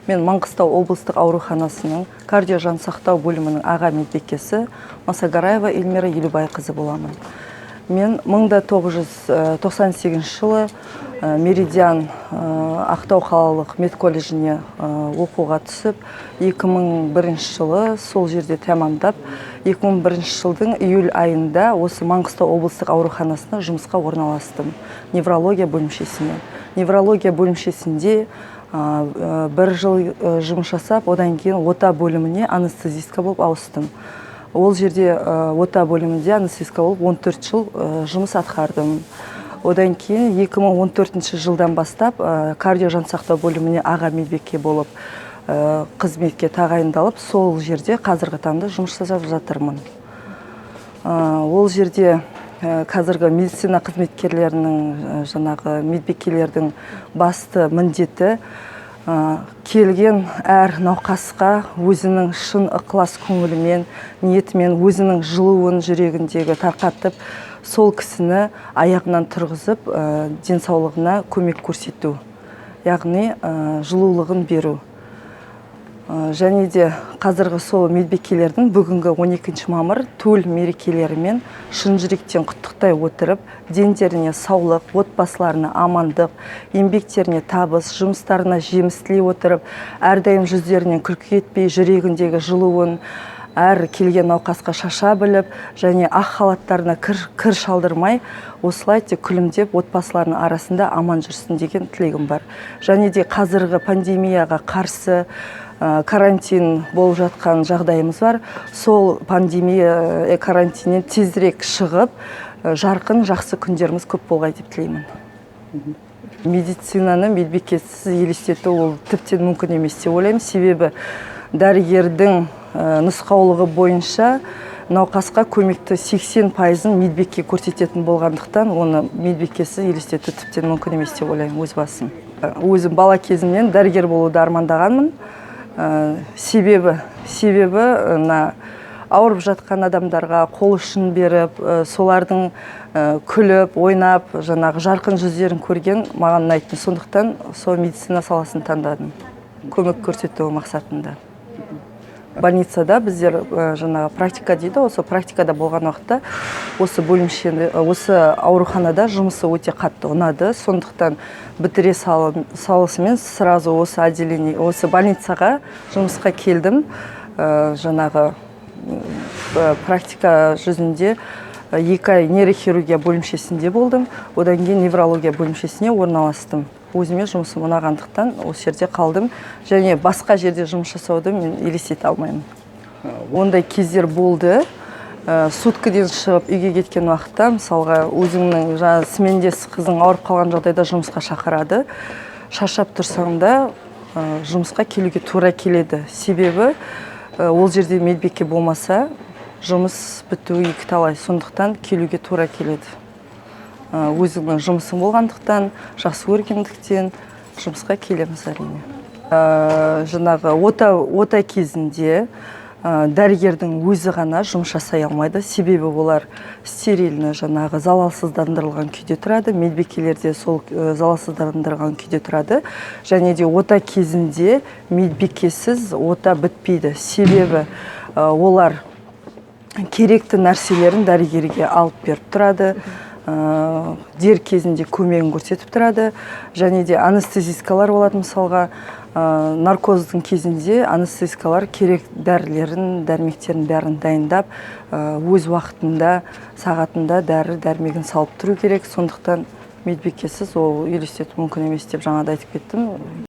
Мен Маңғыстау облыстық ауруханасының кардио жансақтау бөлімінің аға медбикесі Масагараева Эльмира Елубайқызы боламын. Мен 1998 жылы Меридиан Ақтау қалалық медколледжіне оқуға түсіп, 2001 жылы сол жерде тәмамдап, 2001 жылдың июль айында осы Маңғыстау облыстық ауруханасына жұмысқа орналастым. Неврология бөлімшесіне. Неврология бөлімшесінде бір жыл жұмыс жасап, одан кейін ота бөліміне анестезистка болып ауыстым. Ол жерде ота бөлімінде анестезистка болып 14 жыл жұмыс атқардым. Одан кейін 2014 жылдан бастап кардио жансақтау бөліміне аға медбике болып қызметке тағайындалып, сол жерде қазіргі таңда жұмыс жасап жатырмын. Ол жерде қазіргі медицина қызметкерлерінің, медбикелердің басты міндеті келген әр науқасқа өзінің шын ықылас көңілімен, ниетімен, өзінің жылуын жүрегіндегі тарқатып, сол кісіні аяғынан тұрғызып, денсаулығына көмек көрсету, яғни жылулығын беру. Және де қазіргі сол медбикелердің бүгінгі 12 мамыр төл мерекелерімен шын жүректен құттықтай отырып, дендеріне саулық, отбасыларына амандық, еңбектеріне табыс, жұмыстарына жеміс тілей отырып, әрдайым жүздерінен күлкі етпей, жүрегіндегі жылуын әр келген науқасқа шаша біліп, және ақ халаттарына кір шалдырмай, осылай тек күлімдеп отбасыларының арасында аман жүрсін деген тілегім бар. Және де қазіргі пандемияға қарсы карантин болып жатқан жағдайымыз бар. Сол пандемия карантиннен тезірек шығып, жарқын, жақсы күндеріміз көп болғай деп тілеймін. Медицинаны медбикесіз елестету ол тіптен мүмкін емес деп ойлаймын. Себебі дәрігердің нұсқаулығы бойынша науқасқа көмекті 80%-ын медбике көрсететін болғандықтан, оны медбикесіз елестету тіптен мүмкін емес деп ойлаймын өз басым. Өзім бала кезімнен дәрігер болуды армандағанмын. Себебі ауырып жатқан адамдарға қол ұшын беріп, солардың күліп, ойнап, жарқын жүздерін көрген маған ұнайтын. Сондықтан сол медицина саласын таңдадым, көмек көрсету мақсатында. Больницада біздер практика дейді, осы практикада болған уақытта осы бөлімшеде, осы ауруханада жұмысы өте қатты ұнады. Сондықтан бітіре салысымен сразу осы отделение, осы больницаға жұмысқа келдім. Практика жүзінде 2 ай нейрохирургия бөлімшесінде болдым. Одан кейін неврология бөлімшесіне орналастым. Өзіме жұмысым ұнағандықтан осы жерде қалдым. Және басқа жерде жұмыс жасауды мен елестете алмаймын. Ондай кездер болды. Суткіден шығып үйге кеткен уақытта, мысалға өзіңнің смендес қызың ауырып қалған жағдайда жұмысқа шақырады. Шаршап тұрсаң да жұмысқа келуге тура келеді. Себебі ол жерде медбике болмаса, жұмыс бітуі екіталай. Сондықтан келуге тура келеді. Өзіңнің жұмысың болғандықтан, жақсы көргендіктен жұмысқа келеміз әрине. Ота кезінде дәрігердің өзі ғана жұмыс жасай алмайды. Себебі олар стерильні, залалсыздандырылған күйде тұрады. Медбикелер де сол залалсыздандырылған күйде тұрады. Және де ота кезінде медбикесіз ота бітпейді. Себебі олар керекті нәрселерін дәрігерге алып беріп тұрады. Дер кезінде көмегін көрсетіп тұрады. Және де анестезисткалар болады, мысалға наркоздың кезінде анестезисткалар керек дәрілерін, дәрмектерін бәрін дайындап, өз уақытында, сағатында дәрі-дәрмегін салып тұру керек. Сондықтан медбикесіз ол елестету мүмкін емес деп жаңада айтып кеттім.